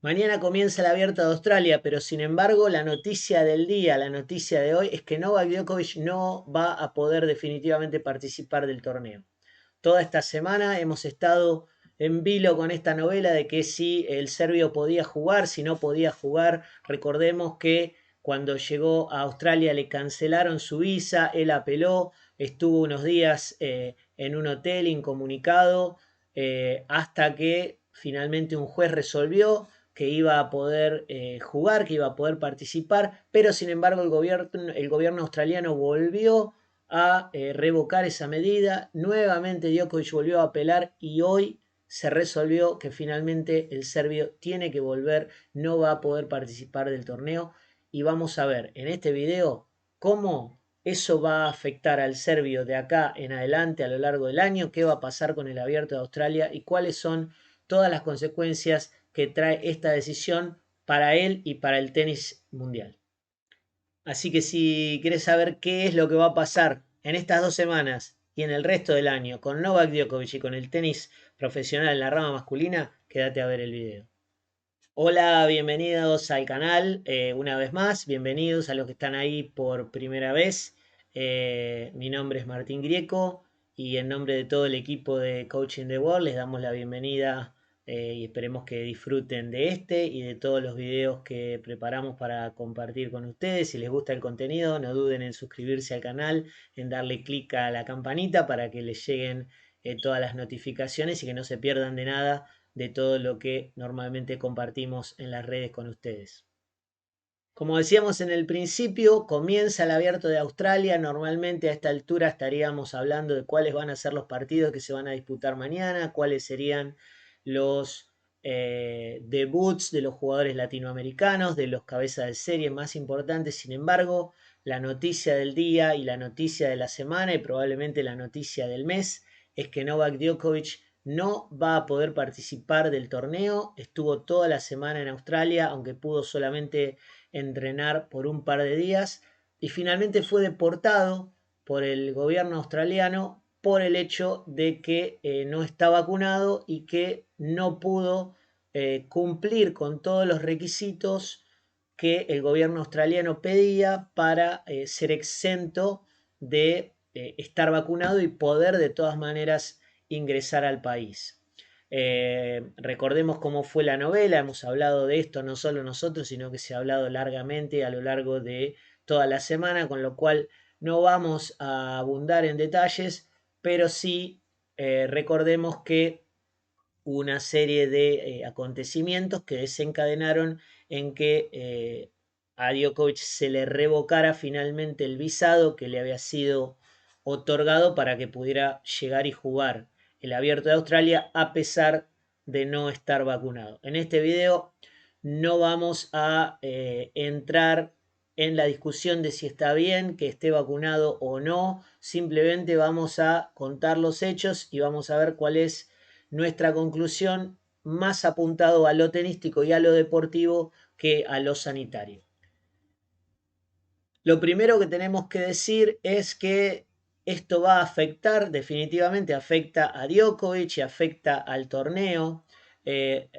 Mañana comienza el Abierto de Australia, pero sin embargo la noticia del día, la noticia de hoy es que Novak Djokovic no va a poder definitivamente participar del torneo. Toda esta semana hemos estado en vilo con esta novela de que si el serbio podía jugar, si no podía jugar. Recordemos que cuando llegó a Australia le cancelaron su visa, él apeló, estuvo unos días en un hotel incomunicado hasta que finalmente un juez resolvió que iba a poder jugar, que iba a poder participar, pero sin embargo el gobierno australiano volvió a revocar esa medida. Nuevamente Djokovic volvió a apelar y hoy se resolvió que finalmente el serbio tiene que volver, no va a poder participar del torneo y vamos a ver en este video cómo eso va a afectar al serbio de acá en adelante a lo largo del año, qué va a pasar con el Abierto de Australia y cuáles son todas las consecuencias que trae esta decisión para él y para el tenis mundial. Así que si quieres saber qué es lo que va a pasar en estas 2 semanas y en el resto del año con Novak Djokovic y con el tenis profesional en la rama masculina, quédate a ver el video. Hola, bienvenidos al canal una vez más, bienvenidos a los que están ahí por primera vez. Mi nombre es Martín Grieco y en nombre de todo el equipo de Coaching the World les damos la bienvenida y esperemos que disfruten de este y de todos los videos que preparamos para compartir con ustedes. Si les gusta el contenido, no duden en suscribirse al canal, en darle clic a la campanita para que les lleguen todas las notificaciones y que no se pierdan de nada de todo lo que normalmente compartimos en las redes con ustedes. Como decíamos en el principio, comienza el Abierto de Australia. Normalmente a esta altura estaríamos hablando de cuáles van a ser los partidos que se van a disputar mañana, cuáles serían los debuts de los jugadores latinoamericanos, de los cabezas de serie más importantes. Sin embargo, la noticia del día y la noticia de la semana y probablemente la noticia del mes es que Novak Djokovic no va a poder participar del torneo. Estuvo toda la semana en Australia, aunque pudo solamente entrenar por un par de días y finalmente fue deportado por el gobierno australiano por el hecho de que no está vacunado y que no pudo cumplir con todos los requisitos que el gobierno australiano pedía para ser exento de estar vacunado y poder de todas maneras ingresar al país. Recordemos cómo fue la novela, hemos hablado de esto no solo nosotros, sino que se ha hablado largamente a lo largo de toda la semana, con lo cual no vamos a abundar en detalles, pero sí recordemos que una serie de acontecimientos que desencadenaron en que a Djokovic se le revocara finalmente el visado que le había sido otorgado para que pudiera llegar y jugar el Abierto de Australia a pesar de no estar vacunado. En este video no vamos a entrar en la discusión de si está bien que esté vacunado o no, simplemente vamos a contar los hechos y vamos a ver cuál es nuestra conclusión más apuntado a lo tenístico y a lo deportivo que a lo sanitario. Lo primero que tenemos que decir es que esto va a afectar, definitivamente afecta a Djokovic y afecta al torneo.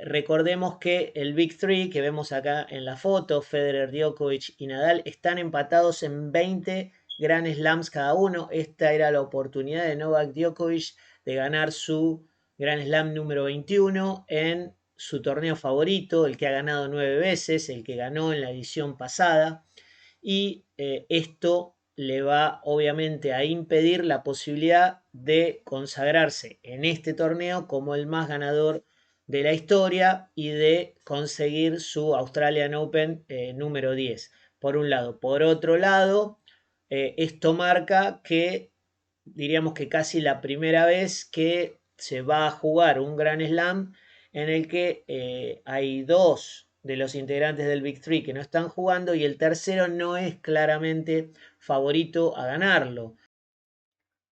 Recordemos que el Big Three que vemos acá en la foto, Federer, Djokovic y Nadal, están empatados en 20 Grand Slams cada uno. Esta era la oportunidad de Novak Djokovic de ganar su Grand Slam número 21 en su torneo favorito, el que ha ganado 9 veces, el que ganó en la edición pasada y esto le va obviamente a impedir la posibilidad de consagrarse en este torneo como el más ganador de la historia y de conseguir su Australian Open número 10, por un lado. Por otro lado, esto marca que diríamos que casi la primera vez que se va a jugar un Grand Slam en el que hay dos de los integrantes del Big Three que no están jugando y el tercero no es claramente favorito a ganarlo.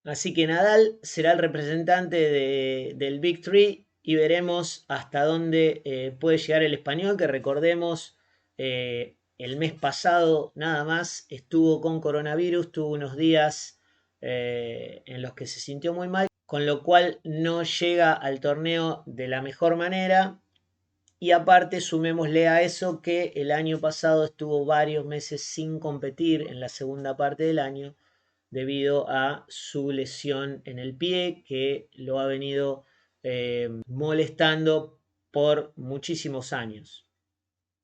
Así que Nadal será el representante del Big Three y veremos hasta dónde puede llegar el español, que recordemos el mes pasado nada más estuvo con coronavirus, tuvo unos días en los que se sintió muy mal, con lo cual no llega al torneo de la mejor manera Y aparte sumémosle a eso que el año pasado estuvo varios meses sin competir en la segunda parte del año debido a su lesión en el pie que lo ha venido molestando por muchísimos años.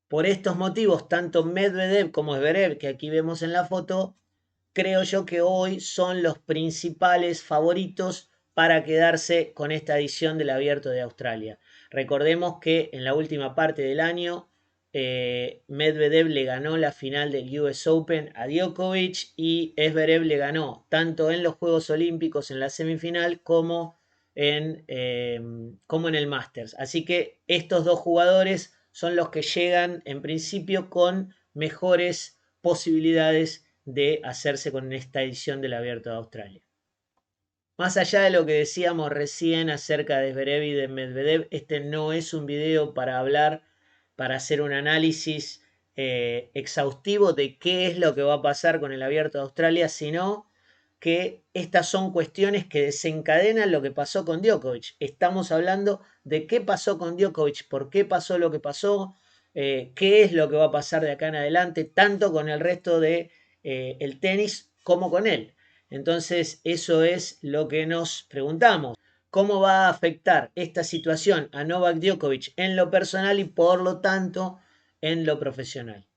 Por estos motivos, tanto Medvedev como Zverev, que aquí vemos en la foto, creo yo que hoy son los principales favoritos para quedarse con esta edición del Abierto de Australia. Recordemos que en la última parte del año Medvedev le ganó la final del US Open a Djokovic y Zverev le ganó tanto en los Juegos Olímpicos en la semifinal como en el Masters. Así que estos dos jugadores son los que llegan en principio con mejores posibilidades de hacerse con esta edición del Abierto de Australia. Más allá de lo que decíamos recién acerca de Zverev y de Medvedev, este no es un video para hablar, para hacer un análisis exhaustivo de qué es lo que va a pasar con el Abierto de Australia, sino que estas son cuestiones que desencadenan lo que pasó con Djokovic. Estamos hablando de qué pasó con Djokovic, por qué pasó lo que pasó, qué es lo que va a pasar de acá en adelante, tanto con el resto de el tenis como con él. Entonces, eso es lo que nos preguntamos. ¿Cómo va a afectar esta situación a Novak Djokovic en lo personal y por lo tanto en lo profesional?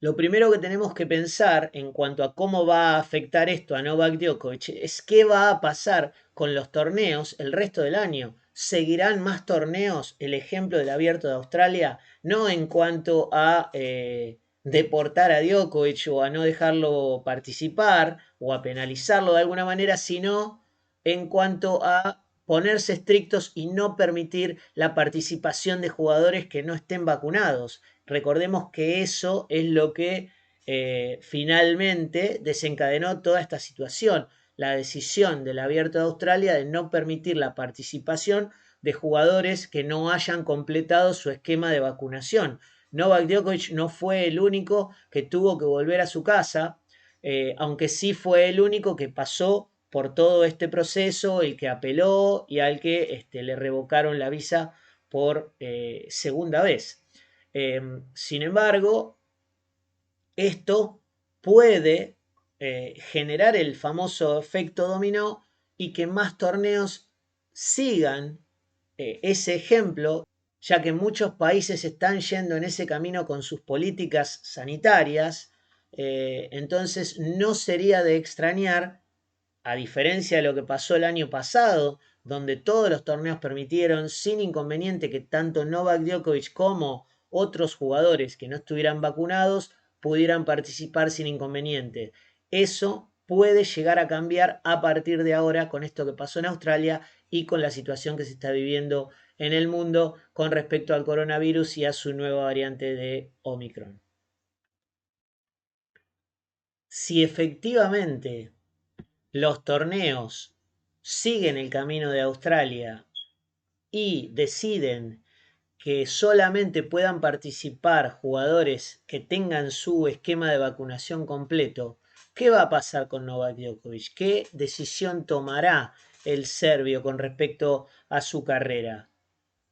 Lo primero que tenemos que pensar en cuanto a cómo va a afectar esto a Novak Djokovic es qué va a pasar con los torneos el resto del año. ¿Seguirán más torneos? El ejemplo del Abierto de Australia, no en cuanto a deportar a Djokovic o a no dejarlo participar o a penalizarlo de alguna manera, sino en cuanto a ponerse estrictos y no permitir la participación de jugadores que no estén vacunados. Recordemos que eso es lo que finalmente desencadenó toda esta situación, la decisión del Abierto de Australia de no permitir la participación de jugadores que no hayan completado su esquema de vacunación. Novak Djokovic no fue el único que tuvo que volver a su casa, aunque sí fue el único que pasó por todo este proceso, el que apeló y al que le revocaron la visa por segunda vez. Sin embargo, esto puede generar el famoso efecto dominó y que más torneos sigan ese ejemplo, ya que muchos países están yendo en ese camino con sus políticas sanitarias. Entonces no sería de extrañar, a diferencia de lo que pasó el año pasado, donde todos los torneos permitieron sin inconveniente que tanto Novak Djokovic como otros jugadores que no estuvieran vacunados pudieran participar sin inconveniente. Eso puede llegar a cambiar a partir de ahora con esto que pasó en Australia y con la situación que se está viviendo en el mundo con respecto al coronavirus y a su nueva variante de Omicron. Si efectivamente los torneos siguen el camino de Australia y deciden que solamente puedan participar jugadores que tengan su esquema de vacunación completo, ¿qué va a pasar con Novak Djokovic? ¿Qué decisión tomará el serbio con respecto a su carrera?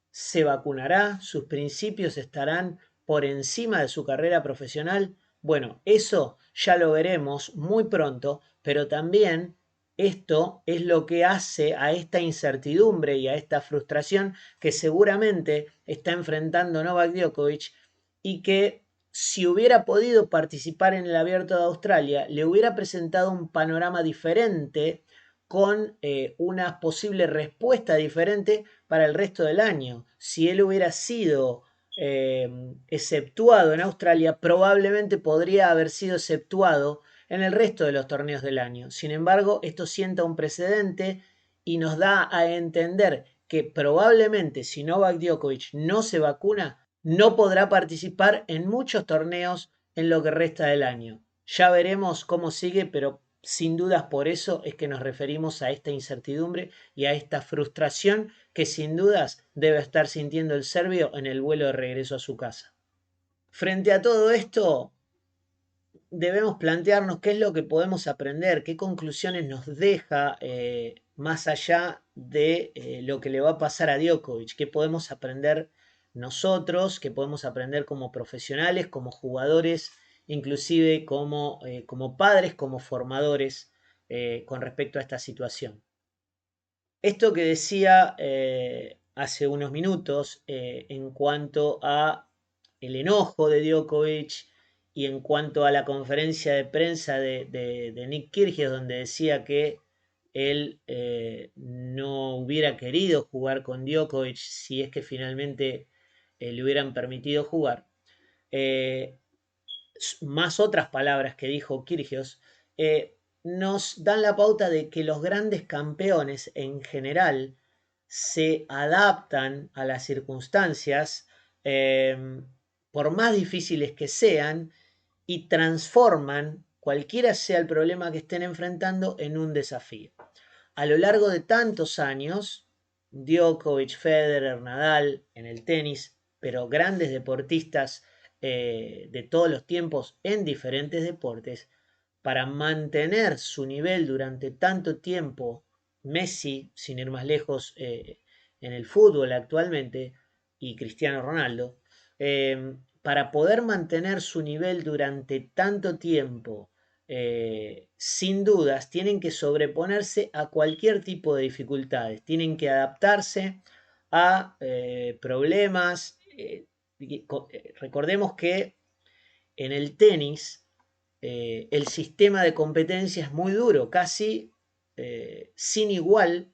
¿Se vacunará? ¿Sus principios estarán por encima de su carrera profesional? Bueno, eso ya lo veremos muy pronto, pero también esto es lo que hace a esta incertidumbre y a esta frustración que seguramente está enfrentando Novak Djokovic y que si hubiera podido participar en el Abierto de Australia le hubiera presentado un panorama diferente con una posible respuesta diferente para el resto del año. Si él hubiera sido exceptuado en Australia, probablemente podría haber sido exceptuado en el resto de los torneos del año. Sin embargo, esto sienta un precedente y nos da a entender que probablemente si Novak Djokovic no se vacuna, no podrá participar en muchos torneos en lo que resta del año. Ya veremos cómo sigue, pero sin dudas por eso es que nos referimos a esta incertidumbre y a esta frustración que sin dudas debe estar sintiendo el serbio en el vuelo de regreso a su casa. Frente a todo esto, debemos plantearnos qué es lo que podemos aprender, qué conclusiones nos deja más allá de lo que le va a pasar a Djokovic, qué podemos aprender nosotros, que podemos aprender como profesionales, como jugadores, inclusive como padres, como formadores con respecto a esta situación. Esto que decía hace unos minutos en cuanto a el enojo de Djokovic y en cuanto a la conferencia de prensa de Nick Kyrgios, donde decía que él no hubiera querido jugar con Djokovic si es que finalmente le hubieran permitido jugar. Más otras palabras que dijo Kyrgios, nos dan la pauta de que los grandes campeones en general se adaptan a las circunstancias, por más difíciles que sean, y transforman cualquiera sea el problema que estén enfrentando en un desafío. A lo largo de tantos años, Djokovic, Federer, Nadal en el tenis, pero grandes deportistas de todos los tiempos en diferentes deportes, para mantener su nivel durante tanto tiempo, Messi, sin ir más lejos, en el fútbol actualmente, y Cristiano Ronaldo, para poder mantener su nivel durante tanto tiempo, sin dudas, tienen que sobreponerse a cualquier tipo de dificultades, tienen que adaptarse a problemas. Recordemos que en el tenis el sistema de competencia es muy duro, casi sin igual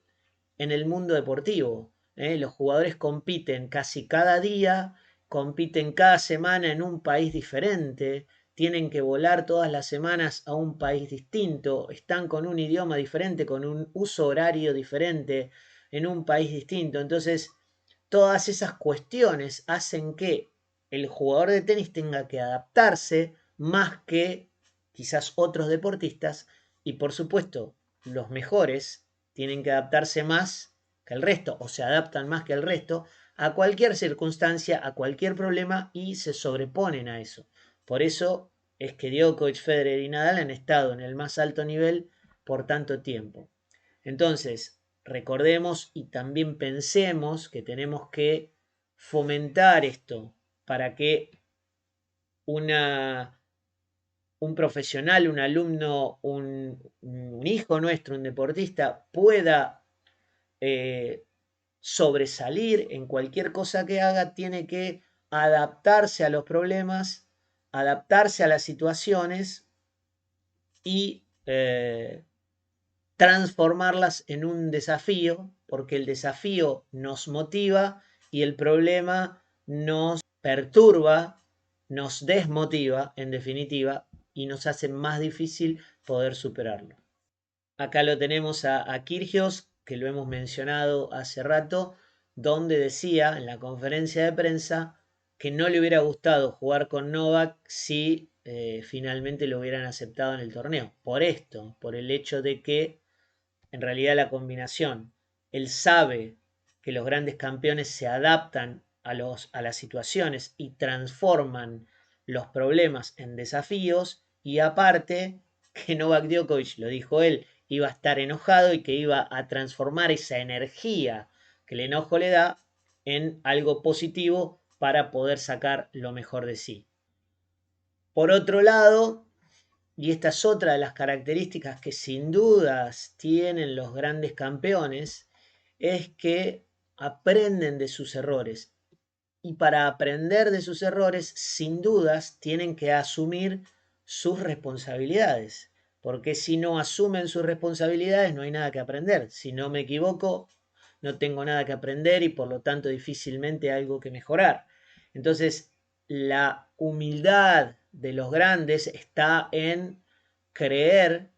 en el mundo deportivo. Los jugadores compiten casi cada día, compiten cada semana en un país diferente, tienen que volar todas las semanas a un país distinto, están con un idioma diferente, con un uso horario diferente, en un país distinto. Entonces, todas esas cuestiones hacen que el jugador de tenis tenga que adaptarse más que quizás otros deportistas, y por supuesto los mejores tienen que adaptarse más que el resto, o se adaptan más que el resto a cualquier circunstancia, a cualquier problema, y se sobreponen a eso. Por eso es que Djokovic, Federer y Nadal han estado en el más alto nivel por tanto tiempo. Entonces, recordemos y también pensemos que tenemos que fomentar esto para que un profesional, un alumno, un hijo nuestro, un deportista, pueda sobresalir en cualquier cosa que haga, tiene que adaptarse a los problemas, adaptarse a las situaciones y transformarlas en un desafío, porque el desafío nos motiva y el problema nos perturba, nos desmotiva, en definitiva, y nos hace más difícil poder superarlo. Acá lo tenemos a Kyrgios, que lo hemos mencionado hace rato, donde decía en la conferencia de prensa que no le hubiera gustado jugar con Novak si finalmente lo hubieran aceptado en el torneo. Por esto, por el hecho de que en realidad la combinación, él sabe que los grandes campeones se adaptan a las situaciones y transforman los problemas en desafíos, y aparte que Novak Djokovic, lo dijo él, iba a estar enojado y que iba a transformar esa energía que el enojo le da en algo positivo para poder sacar lo mejor de sí. Por otro lado, y esta es otra de las características que sin dudas tienen los grandes campeones, es que aprenden de sus errores. Y para aprender de sus errores, sin dudas, tienen que asumir sus responsabilidades. Porque si no asumen sus responsabilidades, no hay nada que aprender. Si no me equivoco, no tengo nada que aprender y por lo tanto difícilmente algo que mejorar. Entonces, la humildad de los grandes está en creer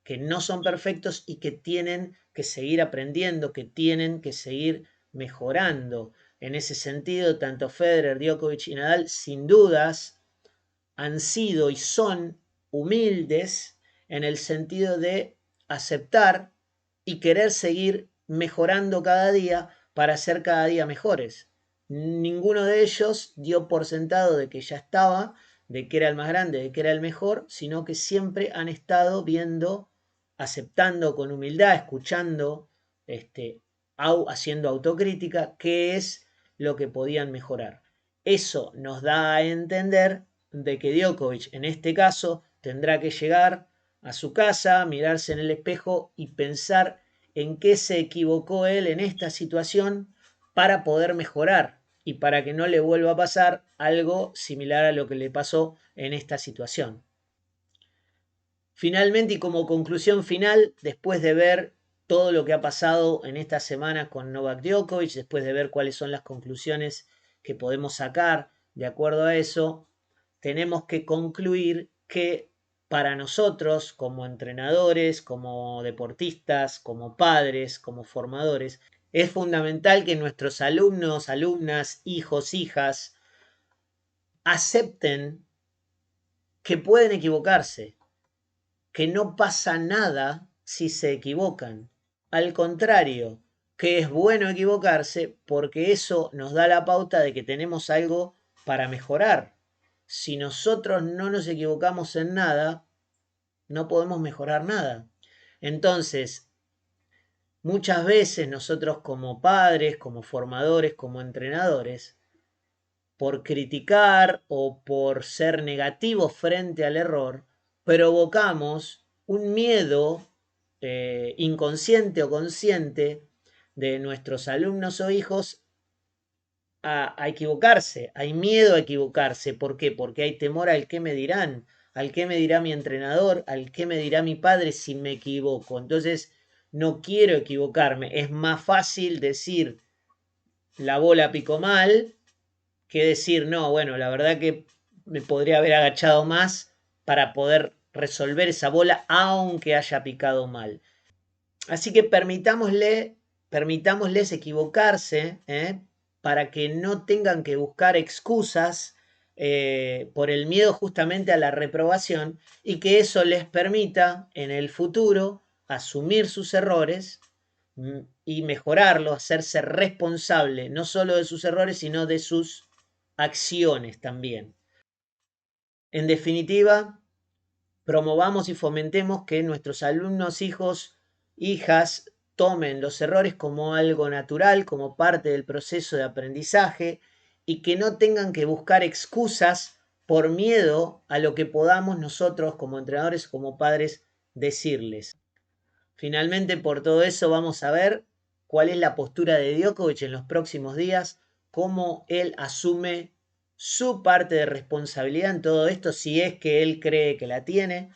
que no son perfectos y que tienen que seguir aprendiendo, que tienen que seguir mejorando. En ese sentido, tanto Federer, Djokovic y Nadal, sin dudas, han sido y son humildes en el sentido de aceptar y querer seguir mejorando cada día para ser cada día mejores. Ninguno de ellos dio por sentado de que ya estaba, de que era el más grande, de que era el mejor, sino que siempre han estado viendo, aceptando con humildad, escuchando, haciendo autocrítica, qué es lo que podían mejorar. Eso nos da a entender de que Djokovic en este caso tendrá que llegar a su casa, mirarse en el espejo y pensar en qué se equivocó él en esta situación para poder mejorar y para que no le vuelva a pasar algo similar a lo que le pasó en esta situación. Finalmente, y como conclusión final, después de ver todo lo que ha pasado en esta semana con Novak Djokovic, después de ver cuáles son las conclusiones que podemos sacar de acuerdo a eso, tenemos que concluir que para nosotros, como entrenadores, como deportistas, como padres, como formadores, es fundamental que nuestros alumnos, alumnas, hijos, hijas, acepten que pueden equivocarse, que no pasa nada si se equivocan. Al contrario, que es bueno equivocarse porque eso nos da la pauta de que tenemos algo para mejorar. Si nosotros no nos equivocamos en nada, no podemos mejorar nada. Entonces, muchas veces nosotros como padres, como formadores, como entrenadores, por criticar o por ser negativos frente al error, provocamos un miedo inconsciente o consciente de nuestros alumnos o hijos a equivocarse. Hay miedo a equivocarse. ¿Por qué? Porque hay temor al qué me dirán, al qué me dirá mi entrenador, al qué me dirá mi padre si me equivoco. Entonces, no quiero equivocarme. Es más fácil decir la bola picó mal que decir, no, bueno, la verdad que me podría haber agachado más para poder resolver esa bola aunque haya picado mal. Así que permitámosles equivocarse, para que no tengan que buscar excusas por el miedo justamente a la reprobación y que eso les permita en el futuro asumir sus errores y mejorarlos, hacerse responsable no solo de sus errores, sino de sus acciones también. En definitiva, promovamos y fomentemos que nuestros alumnos, hijos, hijas, tomen los errores como algo natural, como parte del proceso de aprendizaje y que no tengan que buscar excusas por miedo a lo que podamos nosotros como entrenadores, como padres, decirles. Finalmente, por todo eso, vamos a ver cuál es la postura de Djokovic en los próximos días, cómo él asume su parte de responsabilidad en todo esto, si es que él cree que la tiene,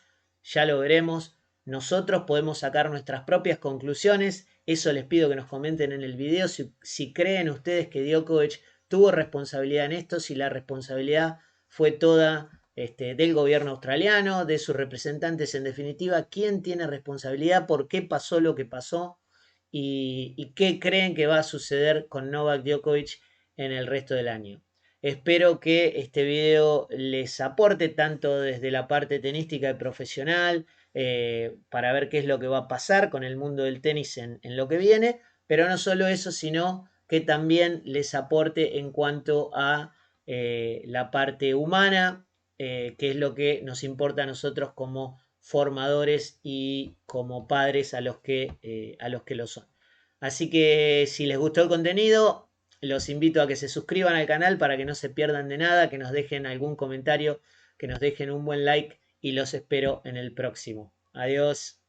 ya lo veremos. Nosotros podemos sacar nuestras propias conclusiones, eso les pido que nos comenten en el video, si creen ustedes que Djokovic tuvo responsabilidad en esto, si la responsabilidad fue toda del gobierno australiano, de sus representantes, en definitiva, quién tiene responsabilidad, por qué pasó lo que pasó y qué creen que va a suceder con Novak Djokovic en el resto del año. Espero que este video les aporte tanto desde la parte tenística y profesional, para ver qué es lo que va a pasar con el mundo del tenis en lo que viene, pero no solo eso, sino que también les aporte en cuanto a la parte humana, que es lo que nos importa a nosotros como formadores y como padres a los que lo son. Así que si les gustó el contenido, los invito a que se suscriban al canal para que no se pierdan de nada, que nos dejen algún comentario, que nos dejen un buen like y los espero en el próximo. Adiós.